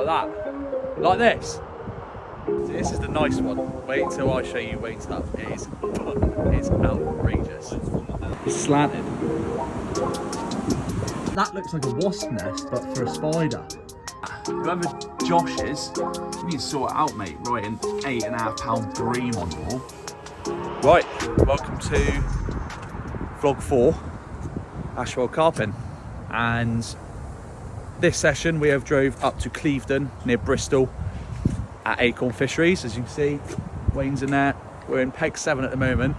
like that, like this. This is the nice one. Wait till I show you Wayne's Hut. It's outrageous. It's slanted. That looks like a wasp nest, but for a spider. Whoever Josh is, you need to sort it out, mate. Right, an 8.5 pound bream on the wall. Right, welcome to vlog 4, Ashwell Carping. And this session we have drove up to Clevedon near Bristol at Acorn Fisheries. As you can see, Wayne's in there. We're in peg 7 at the moment,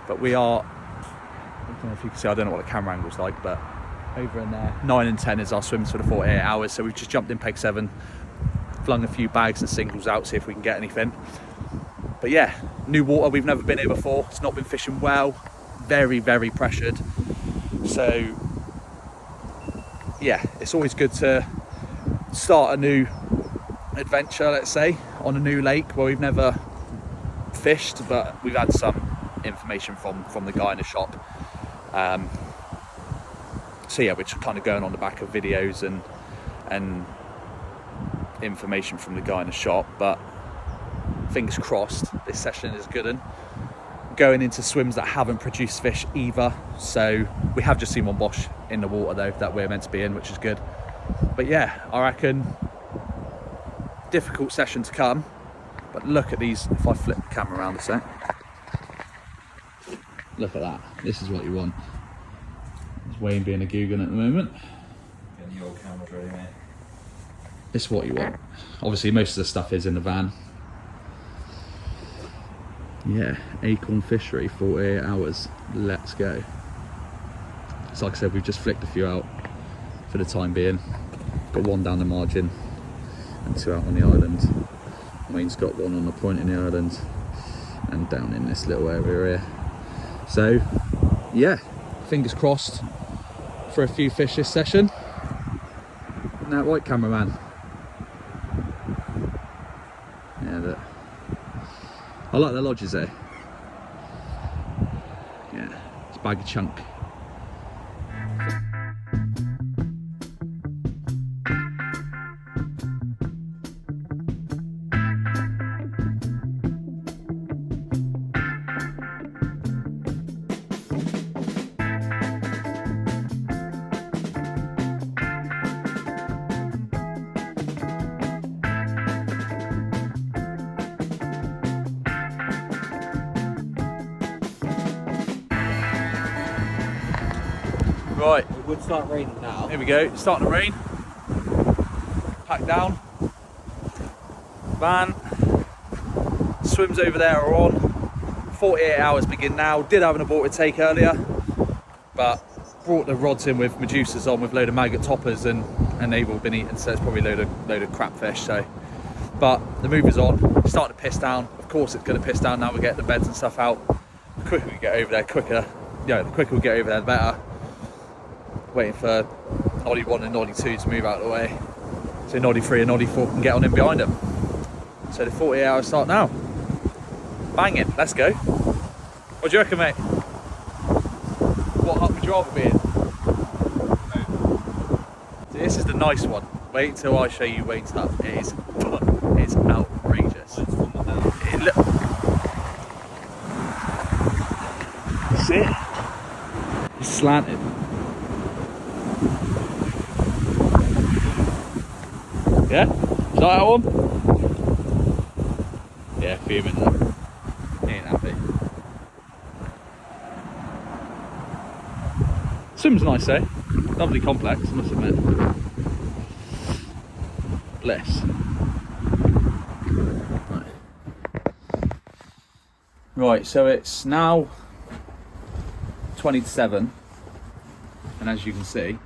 but we are, I don't know if you can see, I don't know what the camera angle's like, but over in there, 9 and 10 is our swims for the 48 hours. So we've just jumped in peg 7, flung a few bags and singles out, see if we can get anything. But yeah, new water, we've never been here before. It's not been fishing well, very, very pressured. So yeah, it's always good to start a new adventure, let's say, on a new lake where we've never fished, but we've had some information from the guy in the shop. So yeah, we're just kind of going on the back of videos and information from the guy in the shop, but fingers crossed this session is good. And going into swims that haven't produced fish either, so we have just seen one wash in the water though that we're meant to be in, which is good. But yeah, I reckon difficult session to come, but look at these. If I flip the camera around a sec, look at that. This is what you want. It's Wayne being a Googan at the moment. Getting your camera ready, mate. It's what you want. Obviously most of the stuff is in the van. Yeah, Acorn Fishery, 48 hours, let's go. So like I said, we've just flicked a few out for the time being. Got one down the margin and 2 out on the island. Wayne's got one on the point in the island and down in this little area here. So yeah, fingers crossed for a few fish this session. And that white cameraman. Yeah, look. I like the lodges there. Yeah, it's a bag of chunk. Right, It would start raining now. here we go, it's starting to rain. Pack down. Van. Swims over there are on. 48 hours begin now. Did have an aborted take earlier, but brought the rods in with Medusas on with a load of maggot toppers and they've all been eaten, so it's probably a load of crap fish. So, but the move is on, it's starting to piss down. Of course it's going to piss down now we get the beds and stuff out. The quicker we get over there, the quicker we get over there, the better. Waiting for Noddy 1 and Noddy 2 to move out of the way, so Noddy 3 and Noddy 4 can get on in behind them. So the 48 hours start now. Banging, let's go. What do you reckon, mate? What hut would you rather be in? See, this is the nice one. Wait till I show you Wayne's Hut. It's outrageous. See it? It's slanted. Yeah? Is that one? Yeah, fuming though. He ain't happy. Swim's nice though. Lovely complex, I must admit. Bless. Right, so it's now 20 to 7, and as you can see,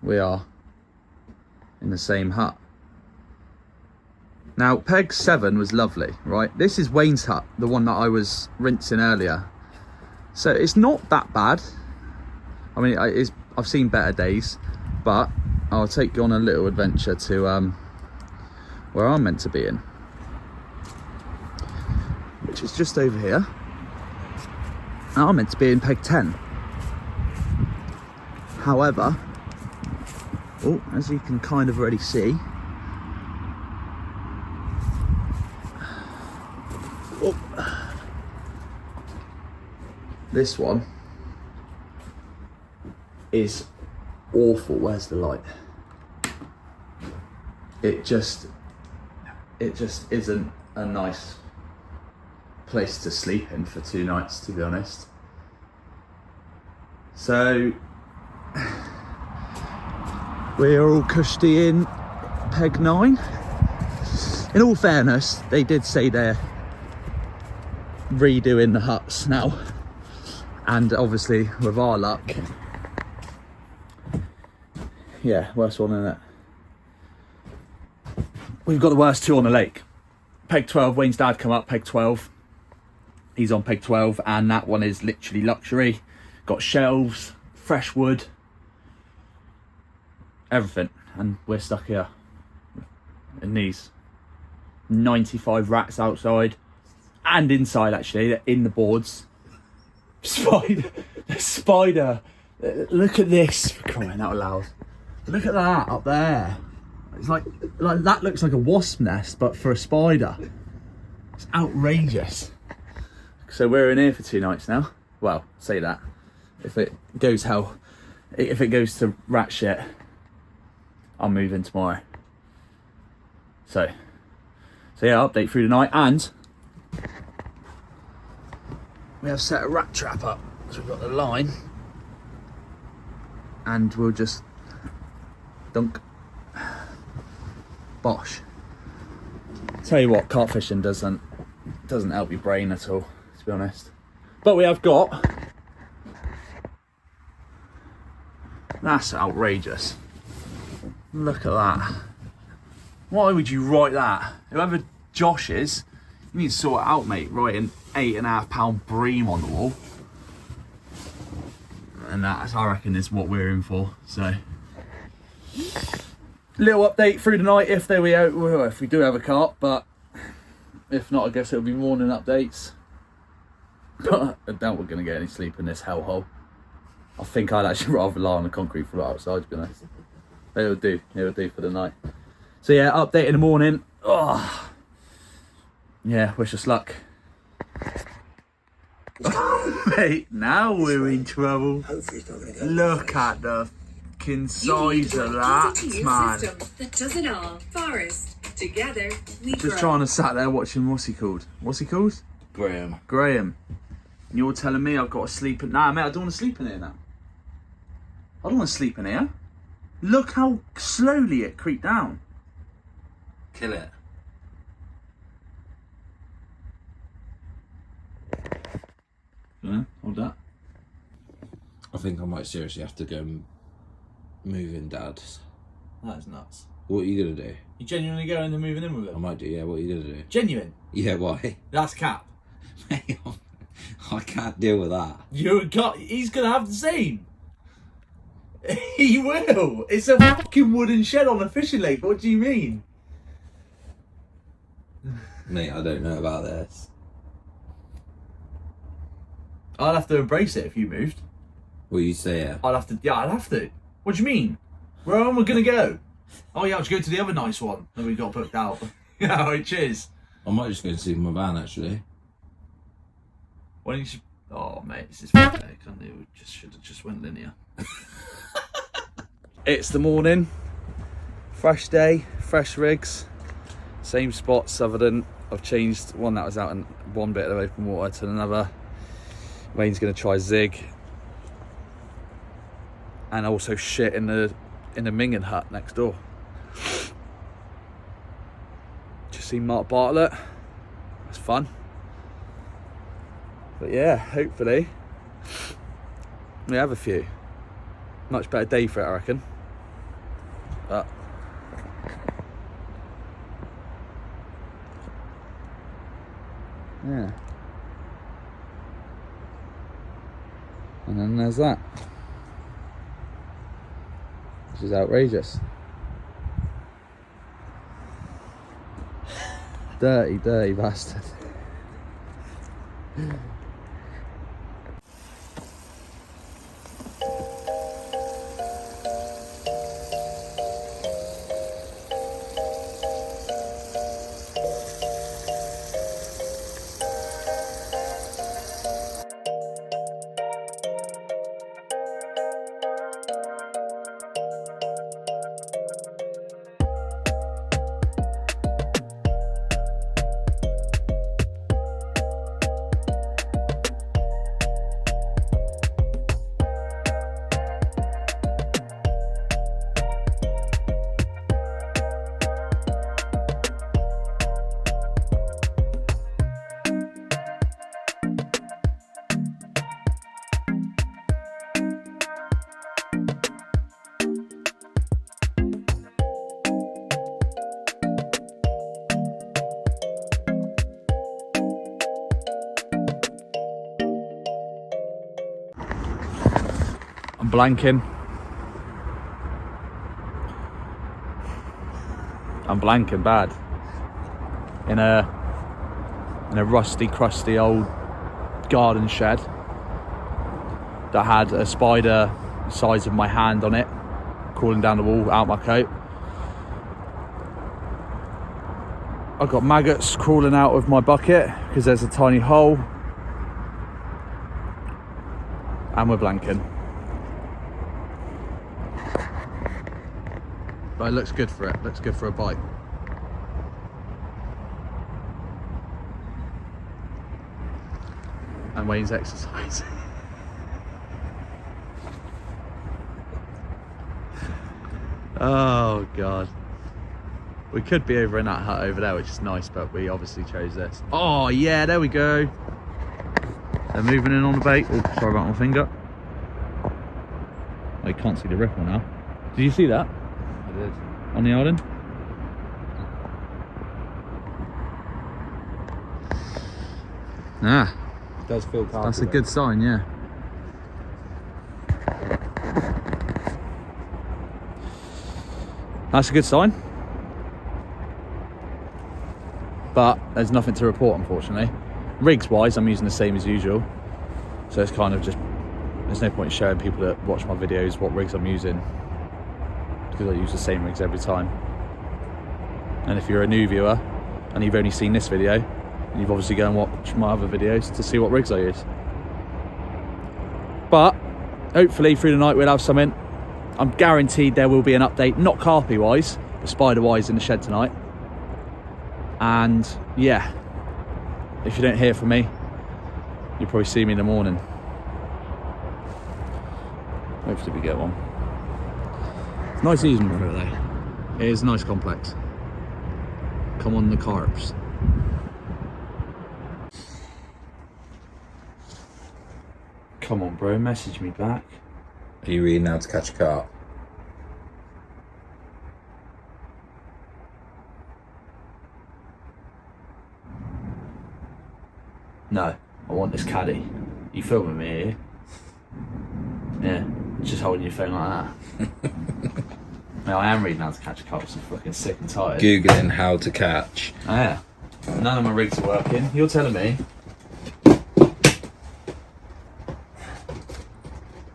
we are in the same hut. Now, peg 7 was lovely, right? This is Wayne's hut, the one that I was rinsing earlier. So it's not that bad. I mean, I've seen better days, but I'll take you on a little adventure to where I'm meant to be in, which is just over here. And I'm meant to be in peg 10. However, the Oh, as you can kind of already see. Oh. This one is awful. Where's the light? It just isn't a nice place to sleep in for 2 nights, to be honest. So we are all cushy in peg 9. In all fairness, they did say they're redoing the huts now, and obviously with our luck, yeah, worst one in it. We've got the worst 2 on the lake. Peg 12, Wayne's dad come up, peg 12. He's on peg 12, and that one is literally luxury. Got shelves, fresh wood, everything. And we're stuck here in these 95 rats outside and inside, actually. They're in the boards. Spider. Look at this, for crying out loud. Look at that up there. It's like that looks like a wasp nest, but for a spider. It's outrageous. So we're in here for 2 nights now. Well, say that. If it goes to rat shit, I'll move in tomorrow. So yeah, update through the night, and we have set a rat trap up. So we've got the line, and we'll just dunk. Bosh. Tell you what, carp fishing doesn't help your brain at all, to be honest. But we have got. That's outrageous. Look at that. Why would you write that? Whoever Josh is, you need to sort it out, mate. Writing 8.5 pound bream on the wall. And that, I reckon, is what we're in for. So, little update through the night if we do have a carp, but if not, I guess it'll be morning updates. But I doubt we're going to get any sleep in this hellhole. I think I'd actually rather rely on the concrete floor outside, to be honest. It'll do for the night. So yeah, update in the morning. Oh, yeah, wish us luck. Mate, now we're in trouble. Look at the fucking size of that, man. That does it all. Forest. Together, we Just grow. trying to sat there watching, what's he called? Graham. And you're telling me I've got to sleep in... Nah, mate, I don't want to sleep in here now. I don't want to sleep in here. Look how slowly it creeped down. Kill it. Yeah, hold that. I think I might seriously have to go move in, Dad. That is nuts. What are you going to do? You genuinely going to moving in with I him? might do, yeah. What are you going to do? Genuine? Yeah, why? That's cap. Mate, I can't deal with that. He's going to have the same. He will. It's a fucking wooden shed on a fishing lake. What do you mean? Mate, I don't know about this. I'd have to embrace it if you moved. What you say, yeah? I'd have to. What do you mean? Where am I going to go? Oh yeah, I'll just go to the other nice one that we got booked out. Yeah, alright, cheers. I might just go and sleep in my van, actually. Why don't you... Oh mate, this is pathetic. I knew we should have just went linear. It's the morning. Fresh day, fresh rigs. Same spots other than I've changed one that was out in one bit of open water to another. Wayne's going to try zig. And also shit in the minging hut next door. Just seen Mark Bartlett. That's fun. But yeah, hopefully we have a few. Much better day for it, I reckon. But yeah. And then there's that. Which is outrageous. Dirty bastard. I'm blanking. I'm blanking bad. In a rusty, crusty old garden shed that had a spider the size of my hand on it, crawling down the wall out my coat. I've got maggots crawling out of my bucket because there's a tiny hole. And we're blanking. But it looks good for it. Looks good for a bite. And Wayne's exercising. Oh God. We could be over in that hut over there, which is nice, but we obviously chose this. Oh yeah, there we go. They're moving in on the bait. Oh, sorry about my finger. I can't see the ripple now. Did you see that? I did. On the island? Ah, It does feel calm. that's a good sign, yeah. That's a good sign. But there's nothing to report, unfortunately. Rigs wise, I'm using the same as usual. So it's kind of just, there's no point in showing people that watch my videos what rigs I'm using, because I use the same rigs every time. And if you're a new viewer and you've only seen this video, you've obviously go and watch my other videos to see what rigs I use. But hopefully through the night we'll have something. I'm guaranteed there will be an update, not carpy wise, but spider wise in the shed tonight. And yeah, if you don't hear from me, you'll probably see me in the morning. Hopefully we get one. It's nice using for it though. It is a nice complex. Come on the carbs. Come on bro, message me back. Are you reading How to Catch a Carp? No, I want this caddy. You filming me here? Yeah, just holding your phone like that. No, I am reading How to Catch a Carp, so I'm fucking sick and tired. Googling how to catch. Oh, yeah. None of my rigs are working. You're telling me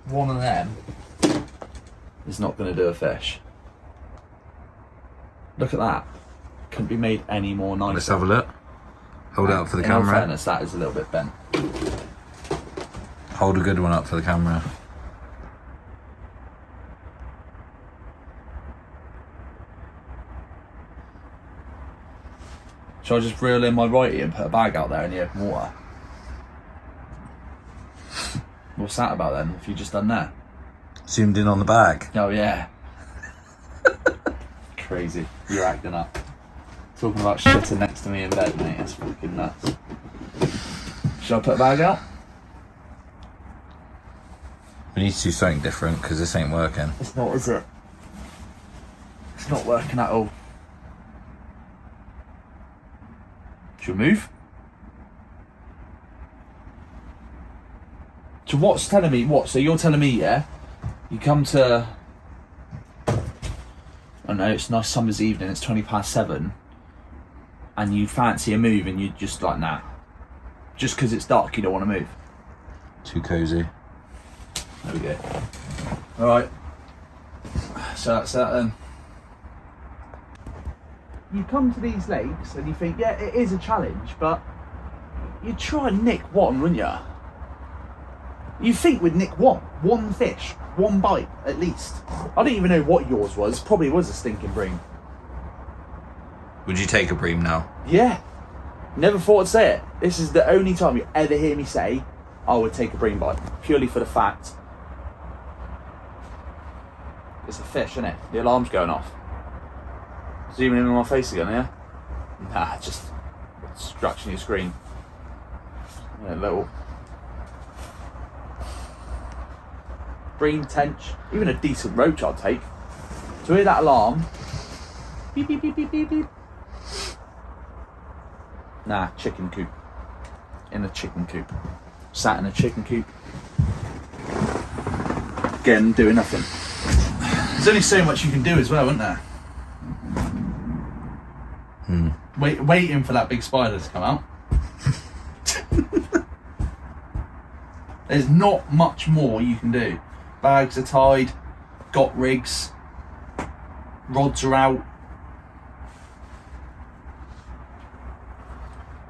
one of them is not going to do a fish. Look at that. Couldn't be made any more nicer. Let's have a look. Hold it up for the In all camera. fairness, that is a little bit bent. Hold a good one up for the camera. Shall I just reel in my righty and put a bag out there in the open water? What's that about then, if you just done that? Zoomed in on the bag. Oh yeah. Crazy. You're acting up. Talking about shitting next to me in bed, mate. It's fucking nuts. Shall I put a bag out? We need to do something different because this ain't working. It's not, is it? It's not working at all. Should we move? So what's telling me, what? So you're telling me, yeah, you come to, I don't know, it's a nice summer's evening, it's 7:20, and you fancy a move and you just like, nah. Just because it's dark, you don't want to move. Too cozy. There we go. Alright. So that's that then. You come to these lakes and you think, yeah, it is a challenge, but you'd try and nick one, wouldn't you? You think we'd nick one fish, one bite at least. I don't even know what yours was. Probably was a stinking bream. Would you take a bream now? Yeah. Never thought I'd say it. This is the only time you ever hear me say I would take a bream bite. Purely for the fact it's a fish, isn't it? The alarm's going off. Zooming in on my face again, yeah? Nah, just scratching your screen. Yeah, little bream, tench, even a decent roach I'll take. To hear that alarm, beep beep beep beep beep beep. Nah, chicken coop. In a chicken coop. Sat in a chicken coop. again, doing nothing. There's only so much you can do as well, isn't there? Waiting for that big spider to come out. There's not much more you can do. Bags are tied, got rigs, rods are out.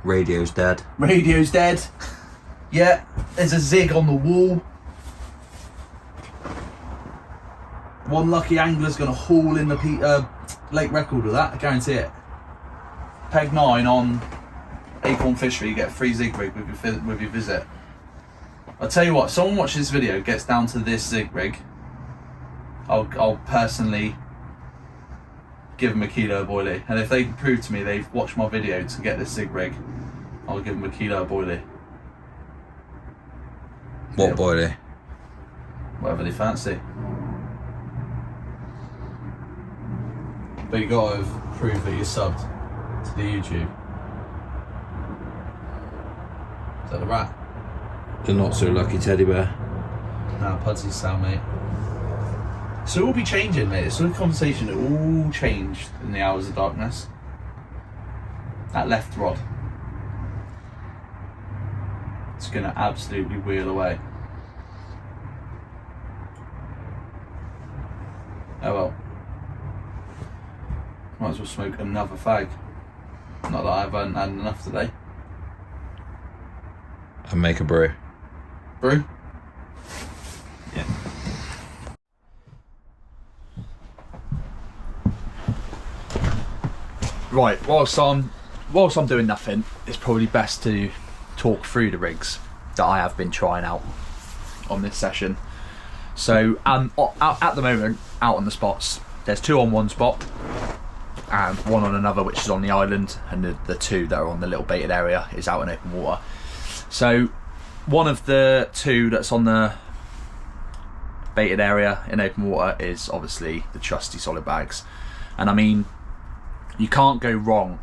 Radio's dead. Radio's dead. Yeah, there's a zig on the wall. One lucky angler's going to haul in the lake record with that, I guarantee it. Peg 9 on Acorn Fishery, you get a free zig rig with your visit. I'll tell you what, if someone watches this video gets down to this zig rig, I'll personally give them a kilo of boilie. And if they can prove to me they've watched my video to get this zig rig, I'll give them a kilo of boilie. What boilie? Whatever they fancy. But you gotta prove that you're subbed to the YouTube. Is that the rat? The not so lucky teddy bear. Nah, Pudsy's sound, mate. So it will be changing, mate. It's sort of conversation that all changed in the hours of darkness. That left rod. It's gonna absolutely wheel away. Oh well. Might as well smoke another fag. Not that I haven't had enough today. And make a brew. Brew? Yeah. Right, whilst I'm doing nothing, it's probably best to talk through the rigs that I have been trying out on this session. So at the moment, out on the spots, there's 2 on one spot and 1 on another, which is on the island, and the 2 that are on the little baited area is out in open water. So one of the 2 that's on the baited area in open water is obviously the trusty solid bags. And I mean, you can't go wrong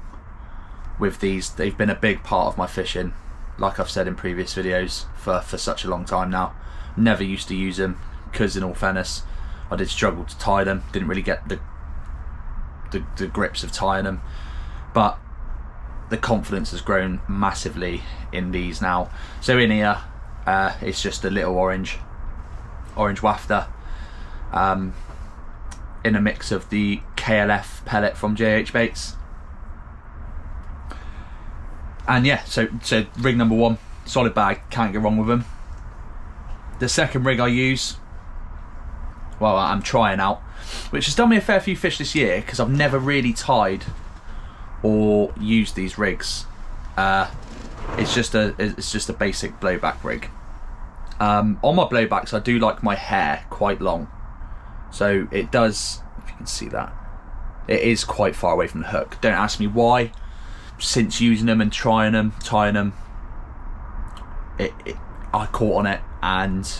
with these. They've been a big part of my fishing, like I've said in previous videos, for such a long time now. Never used to use them because, in all fairness, I did struggle to tie them. Didn't really get the grips of tying them, but the confidence has grown massively in these now. So in here, it's just a little orange wafter, in a mix of the KLF pellet from JH Baits. And yeah, so rig number 1, solid bag, can't go wrong with them. The second rig I use, well, I'm trying out, which has done me a fair few fish this year because I've never really tied or used these rigs. It's just a basic blowback rig. On my blowbacks, I do like my hair quite long, so it does, if you can see that, it is quite far away from the hook. Don't ask me why. Since using them and trying them, tying them, I caught on it, and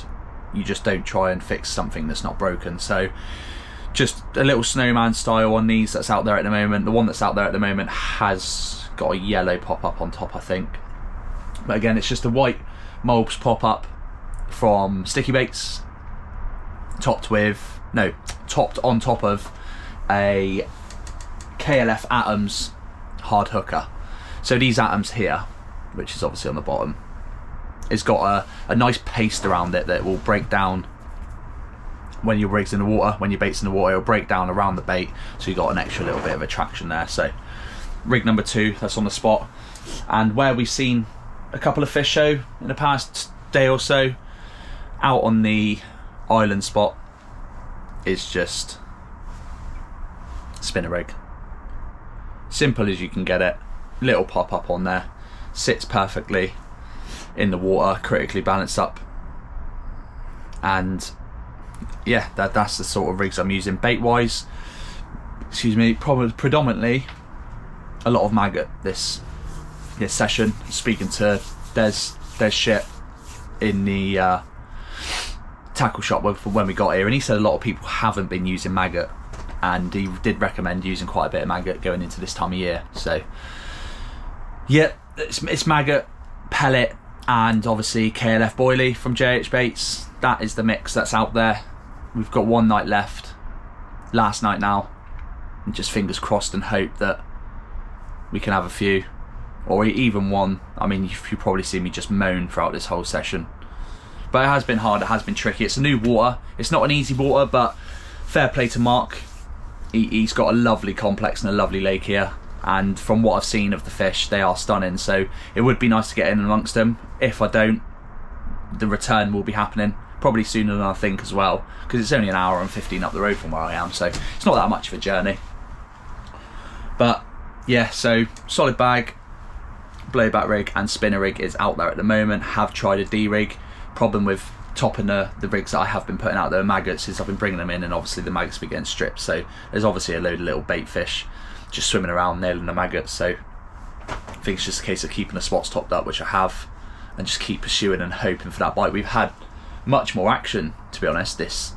you just don't try and fix something that's not broken. So just a little snowman style on these that's out there at the moment. The one that's out there at the moment has got a yellow pop-up on top, I think. But again, it's just a white Mulbs pop-up from Sticky Baits, topped on top of a KLF Atoms hard hooker. So these Atoms here, which is obviously on the bottom, it's got a nice paste around it that will break down when your rig's in the water, when your bait's in the water. It'll break down around the bait, so you got an extra little bit of attraction there. So rig number 2, that's on the spot, and where we've seen a couple of fish show in the past day or so, out on the island spot, is just spinner rig. Simple as you can get it. Little pop up on there, sits perfectly in the water, critically balanced up, and yeah, that's the sort of rigs I'm using. Bait wise, excuse me, probably predominantly a lot of maggot this session. Speaking to Des shit in the tackle shop when we got here, and he said a lot of people haven't been using maggot, and he did recommend using quite a bit of maggot going into this time of year. So yeah, it's maggot, pellet, and obviously KLF boilie from JH Baits. That is the mix that's out there. we've got one night left, last night now, and just fingers crossed and hope that we can have a few, or even one. I mean, you probably see me just moan throughout this whole session, but it has been hard, it has been tricky. It's a new water, it's not an easy water, but fair play to Mark. He's got a lovely complex and a lovely lake here, and from what I've seen of the fish, they are stunning, so it would be nice to get in amongst them. If I don't, the return will be happening probably sooner than I think as well, because it's only an hour and 15 up the road from where I am, so it's not that much of a journey. But yeah, so solid bag, blowback rig and spinner rig is out there at the moment. Have tried a D-rig. Problem with topping the rigs that I have been putting out there, maggots, is I've been bringing them in and obviously the maggots be getting stripped, so there's obviously a load of little bait fish just swimming around nailing the maggots. So I think it's just a case of keeping the spots topped up, which I have, and just keep pursuing and hoping for that bite. We've had much more action, to be honest, this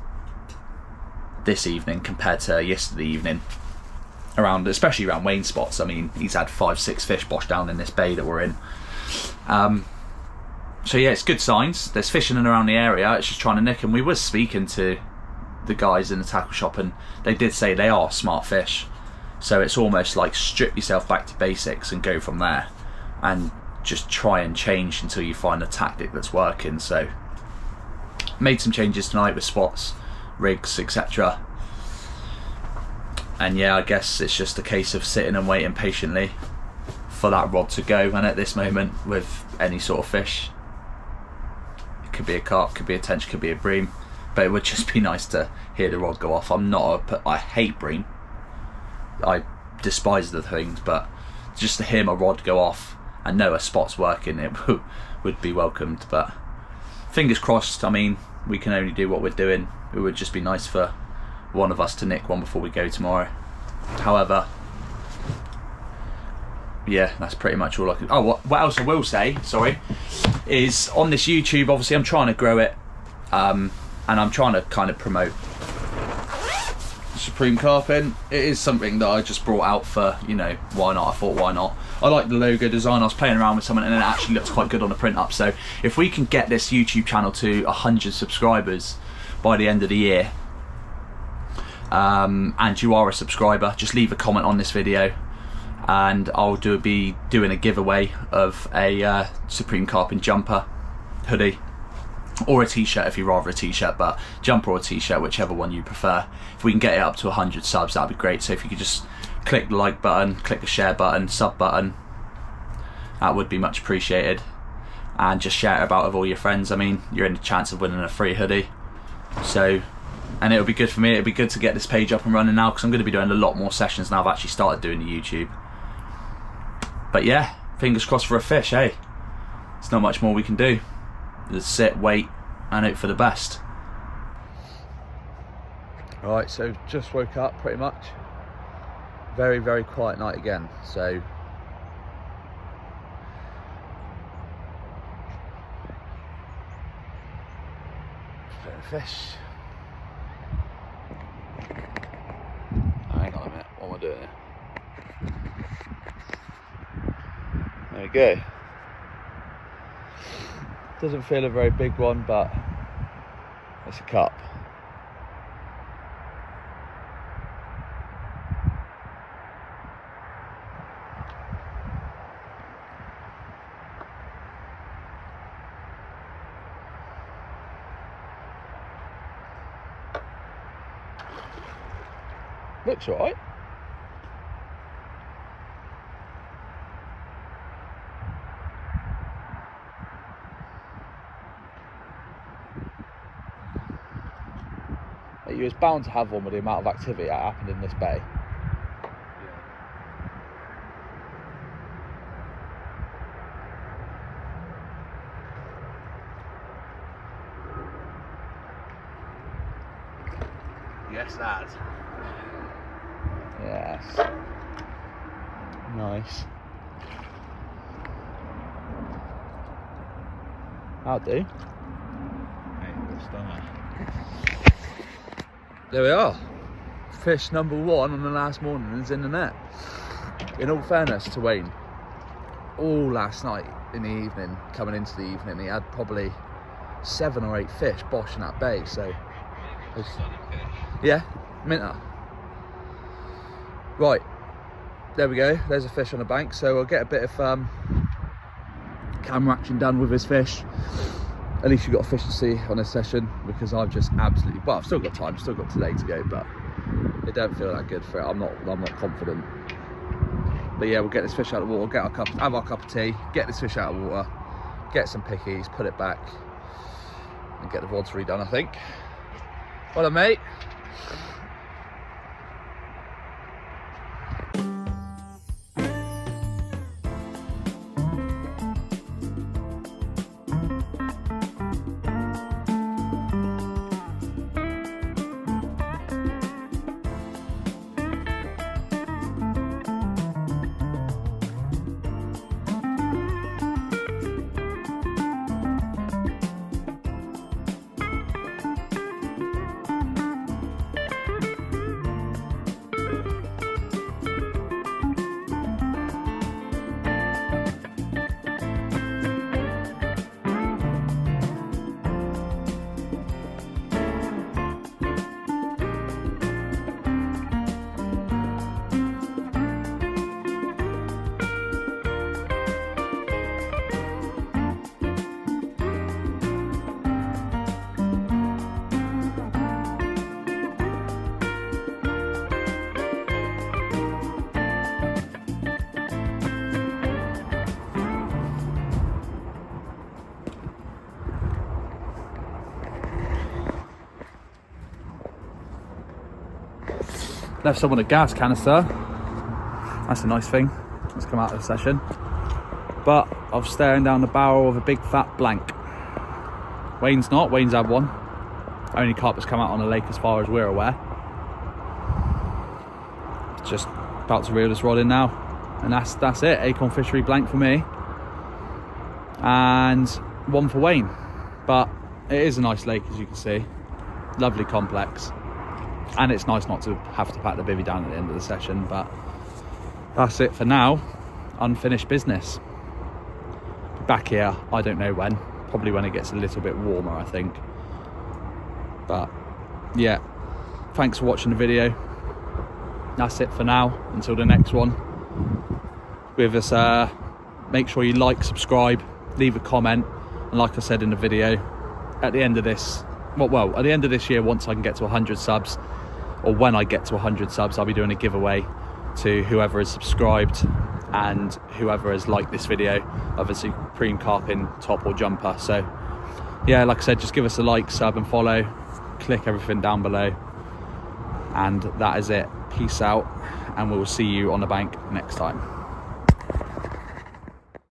evening compared to yesterday evening, especially around Wayne's spots. I mean, he's had 5-6 fish bosh down in this bay that we're in. So yeah, it's good signs. There's fishing in around the area. It's just trying to nick them. We were speaking to the guys in the tackle shop, and they did say they are smart fish. So it's almost like strip yourself back to basics and go from there, and just try and change until you find a tactic that's working. So made some changes tonight with spots, rigs, etc. And yeah, I guess it's just a case of sitting and waiting patiently for that rod to go. And at this moment, with any sort of fish, it could be a carp, could be a tench, could be a bream, but it would just be nice to hear the rod go off. I hate bream, I despise the things, but just to hear my rod go off and know a spot's working, it would be welcomed. But fingers crossed. I mean, we can only do what we're doing. It would just be nice for one of us to nick one before we go tomorrow. However, yeah, that's pretty much all I can. Oh, what else I will say, sorry, is on this YouTube, obviously I'm trying to grow it, and I'm trying to kind of promote Supreme Carping. It is something that I just brought out for, you know, why not? I thought, why not? I like the logo design. I was playing around with something and it actually looks quite good on the print up. So if we can get this YouTube channel to 100 subscribers by the end of the year, and you are a subscriber, just leave a comment on this video and I'll be doing a giveaway of a Supreme Carping jumper, hoodie, or a t-shirt if you'd rather a t-shirt, but jumper or t-shirt, whichever one you prefer. If we can get it up to 100 subs, that'd be great. So if you could just click the like button, click the share button, sub button, that would be much appreciated, and just share it about with all your friends. I mean, you're in the chance of winning a free hoodie, so, and it'll be good for me. It'll be good to get this page up and running now, because I'm going to be doing a lot more sessions now I've actually started doing the YouTube. But yeah, fingers crossed for a fish, hey? There's not much more we can do. Just sit, wait, and hope for the best. Right, so just woke up pretty much. Very, very quiet night again, so bit of fish. Oh, hang on a minute, what am I doing here? There we go. Doesn't feel a very big one, but it's a cup. Looks alright. You was bound to have one with the amount of activity that happened in this bay. Yes, lad. Yes. Nice. That'll do. There we are. Fish number one on the last morning is in the net. In all fairness to Wayne, all last night in the evening, coming into the evening, he had probably 7 or 8 fish bosh in that bay. So Yeah, minter. Right, there we go. There's a fish on the bank, so I'll get a bit of camera action done with this fish. At least you've got a fish to see on this session, because I've just absolutely, well, I've still got time, still got today to go, but it don't feel that good for it. I'm not confident. But yeah, we'll get this fish out of the water, have our cup of tea, get this fish out of the water, get some pickies, put it back, and get the rods redone, I think. Well done, mate. Left someone a gas canister. That's a nice thing. Let's come out of the session. But I'm staring down the barrel of a big fat blank. Wayne's not. Wayne's had one. Only carp that's come out on the lake as far as we're aware. Just about to reel this rod in now. And that's it. Acorn fishery blank for me. And one for Wayne. But it is a nice lake, as you can see. Lovely complex. And it's nice not to have to pack the bivvy down at the end of the session, but that's it for now. Unfinished business. Be back here, I don't know when. Probably when it gets a little bit warmer, I think. But yeah, thanks for watching the video. That's it for now, until the next one. With us, make sure you like, subscribe, leave a comment, and like I said in the video, at the end of this, well, at the end of this year, once I can get to 100 subs, or when I get to 100 subs, I'll be doing a giveaway to whoever has subscribed and whoever has liked this video of a supreme carping top or jumper. So yeah, like I said, just give us a like, sub and follow, click everything down below, and that is it. Peace out, and we will see you on the bank next time.